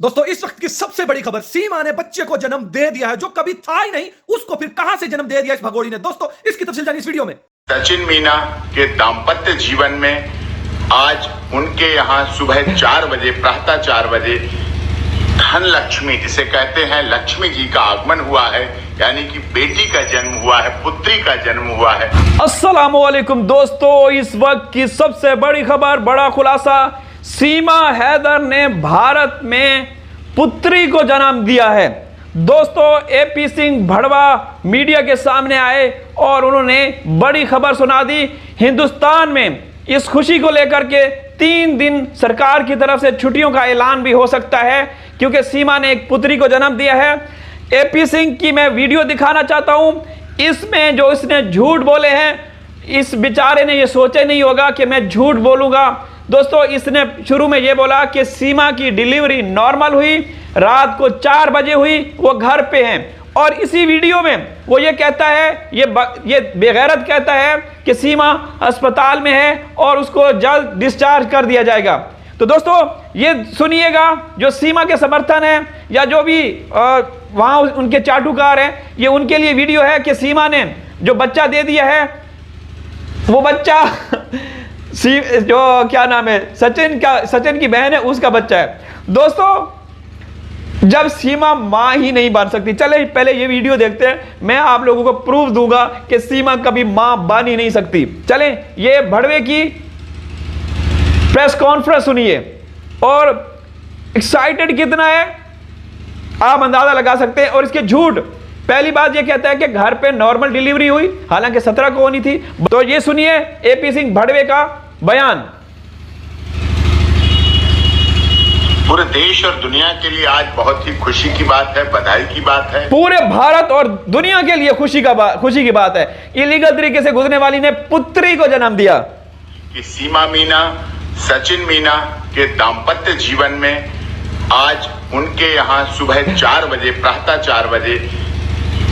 दोस्तों इस वक्त की सबसे बड़ी खबर, सीमा ने बच्चे को जन्म दे दिया है जो कभी था ही नहीं, उसको फिर कहां से जन्म दे दिया इस भगोड़ी ने। दोस्तों इसकी तफसील जानिए इस वीडियो में। सचिन मीना के दाम्पत्य जीवन में आज उनके यहाँ सुबह 4 बजे प्रातः 4 बजे धन लक्ष्मी जिसे कहते हैं लक्ष्मी जी का आगमन हुआ है, यानी कि बेटी का जन्म हुआ है, पुत्री का जन्म हुआ है। अस्सलामुअलैकुम दोस्तों, इस वक्त की सबसे बड़ी खबर, बड़ा खुलासा, सीमा हैदर ने भारत में पुत्री को जन्म दिया है। दोस्तों एपी सिंह भड़वा मीडिया के सामने आए और उन्होंने बड़ी खबर सुना दी। हिंदुस्तान में इस खुशी को लेकर के 3 दिन सरकार की तरफ से छुट्टियों का ऐलान भी हो सकता है, क्योंकि सीमा ने एक पुत्री को जन्म दिया है। एपी सिंह की मैं वीडियो दिखाना चाहता हूं। इसमें जो इसने झूठ बोले हैं, इस बेचारे ने ये सोचा नहीं होगा कि मैं झूठ बोलूंगा। दोस्तों इसने शुरू में ये बोला कि सीमा की डिलीवरी नॉर्मल हुई, रात को 4 बजे हुई, वो घर पे हैं। और इसी वीडियो में वो ये कहता है, ये बेगैरत कहता है कि सीमा अस्पताल में है और उसको जल्द डिस्चार्ज कर दिया जाएगा। तो दोस्तों ये सुनिएगा, जो सीमा के समर्थन है या जो भी वहाँ उनके चाटुकार हैं, ये उनके लिए वीडियो है कि सीमा ने जो बच्चा दे दिया है, वो बच्चा जो क्या नाम है, सचिन की बहन है, उसका बच्चा है। दोस्तों जब सीमा मां ही नहीं बन सकती, चले पहले ये वीडियो देखते हैं, मैं आप लोगों को प्रूफ दूंगा कि सीमा कभी मां बन ही नहीं सकती। चले ये भड़वे की प्रेस कॉन्फ्रेंस सुनिए और एक्साइटेड कितना है आप अंदाजा लगा सकते हैं। और इसके झूठ, पहली बात ये कहता है कि घर पे नॉर्मल डिलीवरी हुई, हालांकि 17 को होनी थी। तो ये सुनिए एपी सिंह भड़वे का बयान। पूरे देश और दुनिया के लिए आज बहुत ही खुशी की बात है, बधाई की बात है। पूरे भारत और दुनिया के लिए खुशी की बात है। इलीगल तरीके से गुजरने वाली ने पुत्री को जन्म दिया। कि सीमा मीना सचिन मीना के दाम्पत्य जीवन में आज उनके यहाँ सुबह 4 बजे प्रातः 4 बजे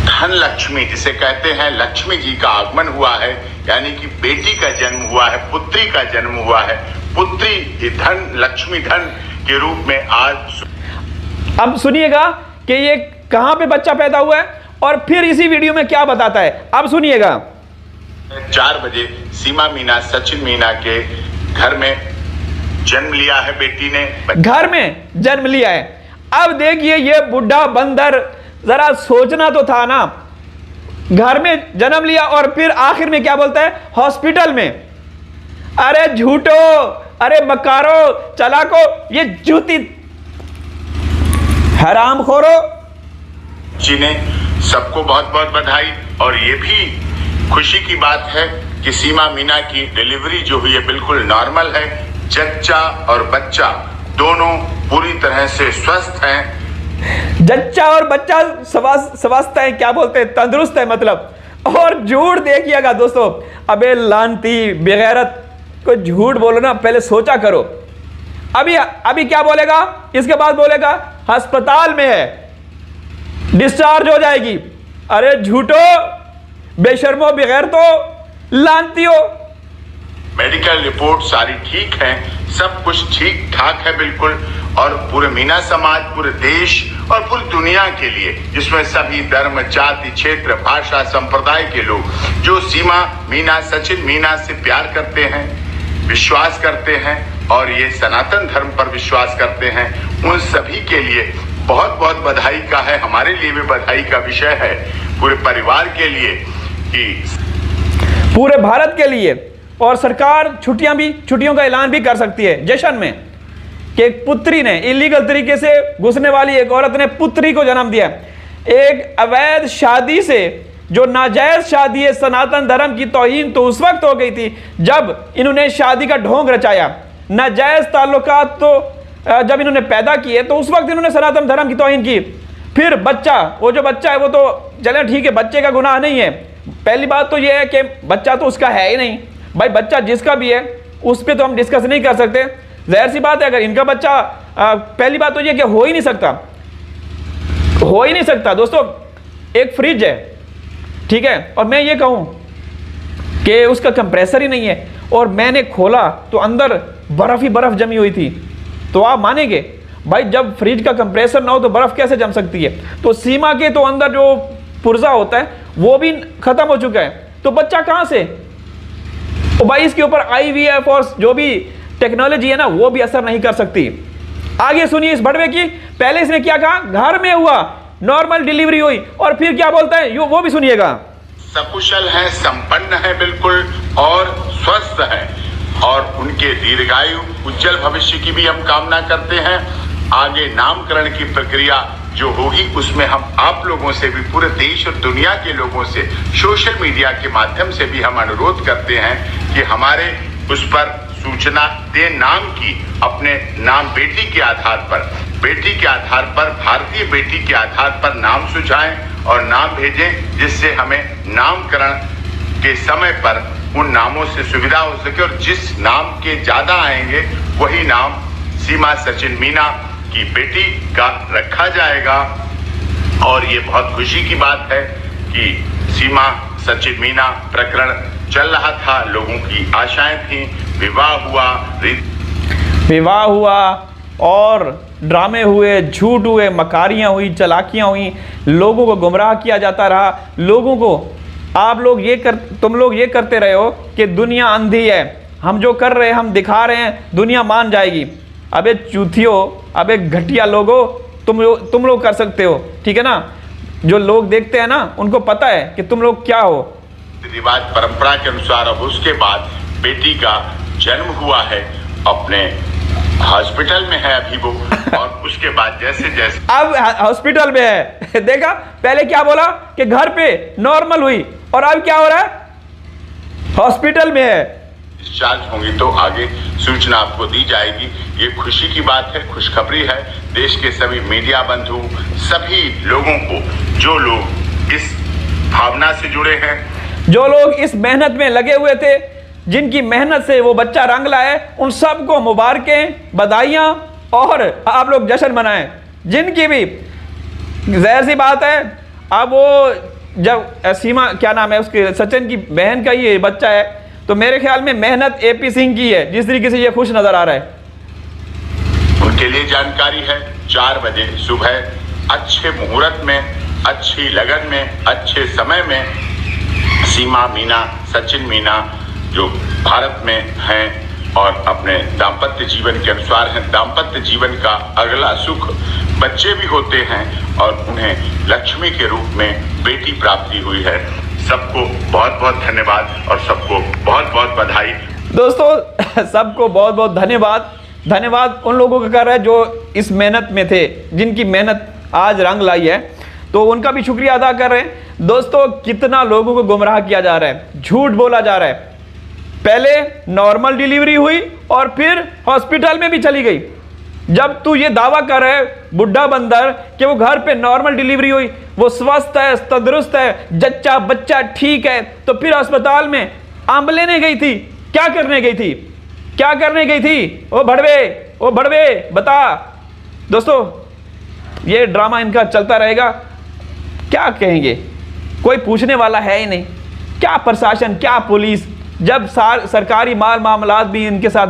धन लक्ष्मी जिसे कहते हैं लक्ष्मी जी का आगमन हुआ है, यानी कि बेटी का जन्म हुआ है, पुत्री का जन्म हुआ है। पुत्री धन लक्ष्मी धन के रूप में आज। अब सुनिएगा कि ये कहां पे बच्चा पैदा हुआ है और फिर इसी वीडियो में क्या बताता है, अब सुनिएगा। 4 बजे सीमा मीना सचिन मीना के घर में जन्म लिया है, बेटी ने घर में जन्म लिया है। अब देखिए ये बुढ़ा बंदर, जरा सोचना तो था ना, घर में जन्म लिया और फिर आखिर में क्या बोलता है, हॉस्पिटल में। अरे झूठो, अरे मकारो, चलाको, ये जूती हरामखोरो। जी ने सबको बहुत बहुत बधाई। और ये भी खुशी की बात है कि सीमा मीना की डिलीवरी जो हुई है बिल्कुल नॉर्मल है। जच्चा और बच्चा दोनों पूरी तरह से स्वस्थ हैं। जच्चा और बच्चा स्वस्थ है, क्या बोलते हैं, तंदुरुस्त है मतलब। और झूठ देखिएगा दोस्तों, अबे लानती बेगैरत, कोई झूठ बोलो ना, पहले सोचा करो। अभी क्या बोलेगा, इसके बाद बोलेगा अस्पताल में है, डिस्चार्ज हो जाएगी। अरे झूठो, बेशर्मो, बेगैरतो, लानतियो। मेडिकल रिपोर्ट सारी ठीक है, सब कुछ ठीक ठाक है बिल्कुल। और पूरे मीना समाज, पूरे देश और पूरी दुनिया के लिए, जिसमें सभी धर्म, जाति, क्षेत्र, भाषा, संप्रदाय के लोग जो सीमा मीना सचिन मीना से प्यार करते हैं, विश्वास करते हैं और ये सनातन धर्म पर विश्वास करते हैं, उन सभी के लिए बहुत बहुत बधाई का है। हमारे लिए भी बधाई का विषय है, पूरे परिवार के लिए, कि पूरे भारत के लिए। और सरकार छुट्टियों का ऐलान भी कर सकती है जश्न में, कि एक पुत्री ने, इलीगल तरीके से घुसने वाली एक औरत ने पुत्री को जन्म दिया। एक अवैध शादी से, जो नाजायज शादी है, सनातन धर्म की तौहीन तो उस वक्त हो गई थी जब इन्होंने शादी का ढोंग रचाया। नाजायज ताल्लुकात तो जब इन्होंने पैदा किए तो उस वक्त इन्होंने सनातन धर्म की तौहीन की। फिर बच्चा, वो जो बच्चा है वो तो चले ठीक है, बच्चे का गुनाह नहीं है। पहली बात तो यह है कि बच्चा तो उसका है ही नहीं भाई, बच्चा जिसका भी है उस पर तो हम डिस्कस नहीं कर सकते। जाहिर सी बात है, अगर इनका बच्चा, पहली बात तो यह कि हो ही नहीं सकता। दोस्तों एक फ्रिज है, ठीक है, और मैं ये कहूं कि उसका कंप्रेसर ही नहीं है और मैंने खोला तो अंदर बर्फ ही बर्फ जमी हुई थी, तो आप मानेंगे भाई जब फ्रिज का कंप्रेसर ना हो तो बर्फ कैसे जम सकती है? तो सीमा के तो अंदर जो पुर्जा होता है वो भी खत्म हो चुका है, तो बच्चा कहां से? तो भाई इसके ऊपर IVF और जो भी टेक्नोलॉजी है ना वो भी असर नहीं कर सकती। आगे सुनिए इस बड़वे की, पहले इसने क्या कहा, घर में हुआ, नॉर्मल डिलीवरी हुई, और फिर क्या बोलता है वो भी सुनिएगा। सकुशल हैं, संपन्न हैं बिल्कुल और स्वस्थ हैं, और उनके दीर्घायु उज्जवल भविष्य की भी हम कामना करते हैं। आगे नामकरण की प्रक्रिया जो होगी उसमें हम आप लोगों से भी, पूरे देश और दुनिया के लोगों से, सोशल मीडिया के माध्यम से भी हम अनुरोध करते हैं कि हमारे उस पर सूचना दे, नाम की, अपने नाम बेटी के आधार पर, भारतीय बेटी के आधार पर नाम सुझाएं और नाम भेजें, जिससे हमें नामकरण के समय पर उन नामों से सुविधा हो सके, और जिस नाम के ज्यादा आएंगे वही नाम सीमा सचिन मीना की बेटी का रखा जाएगा। और ये बहुत खुशी की बात है कि सीमा सचिन मीना प्रकरण चल रहा था, लोगों की आशाएं थी, विवाह हुआ और ड्रामे हुए, झूठ हुए, मकारियां हुई, चालाकियां हुई, लोगों को गुमराह किया जाता रहा। लोगों को तुम लोग ये करते रहे हो कि दुनिया अंधी है, हम जो कर रहे हैं, हम दिखा रहे हैं, दुनिया मान जाएगी। अबे चूतियों, अबे घटिया लोगों, तुम लोग कर सकते हो, ठीक है ना? जो लोग देखते हैं ना उनको पता है कि तुम लोग क्या हो। रिवाज परंपरा के अनुसार अब उसके बाद बेटी का जन्म हुआ है, अपने हॉस्पिटल में है अभी वो, और उसके बाद जैसे जैसे अब हॉस्पिटल में है। देखा, पहले क्या बोला कि घर पे नॉर्मल हुई, और अब क्या हो रहा है, हॉस्पिटल में है। डिस्चार्ज होंगी तो आगे सूचना आपको दी जाएगी। ये खुशी की बात है, खुशखबरी है देश के सभी मीडिया बंधु, सभी लोगों को, जो लोग इस भावना से जुड़े हैं, जो लोग इस मेहनत में लगे हुए थे, जिनकी मेहनत से वो बच्चा रंग लाए, उन सबको मुबारकें, बधाइयाँ, और आप लोग जश्न मनाएं। जिनकी भी, जाहिर सी बात है, अब वो जब सीमा, क्या नाम है उसके, सचिन की बहन का ये बच्चा है, तो मेरे ख्याल में मेहनत AP सिंह की है, जिस तरीके से ये खुश नजर आ रहा है। उनके लिए जानकारी है 4 बजे सुबह, अच्छे मुहूर्त में, अच्छी लगन में, अच्छे समय में सीमा मीना, सचिन मीना जो भारत में हैं और अपने दाम्पत्य जीवन के अनुसार हैं, दाम्पत्य जीवन का अगला सुख बच्चे भी होते हैं, और उन्हें लक्ष्मी के रूप में बेटी प्राप्ति हुई है। सबको बहुत बहुत धन्यवाद और सबको बहुत बहुत बधाई। दोस्तों सबको बहुत बहुत धन्यवाद उन लोगों का कर रहा है जो इस मेहनत में थे, जिनकी मेहनत आज रंग लाई है, तो उनका भी शुक्रिया अदा कर रहे हैं। दोस्तों कितना लोगों को गुमराह किया जा रहा है, झूठ बोला जा रहा है। पहले नॉर्मल डिलीवरी हुई और फिर हॉस्पिटल में भी चली गई। जब तू ये दावा कर रहा है बुढ़ा बंदर कि वो घर पे नॉर्मल डिलीवरी हुई, वो स्वस्थ है, तंदुरुस्त है, जच्चा बच्चा ठीक है, तो फिर अस्पताल में आंब लेने गई थी, क्या करने गई थी? क्या करने गई थी? ओ भड़वे बता। दोस्तों ये ड्रामा इनका चलता रहेगा, क्या कहेंगे, कोई पूछने वाला है ही नहीं। क्या प्रशासन, क्या पुलिस, जब सरकारी मामलात भी इनके साथ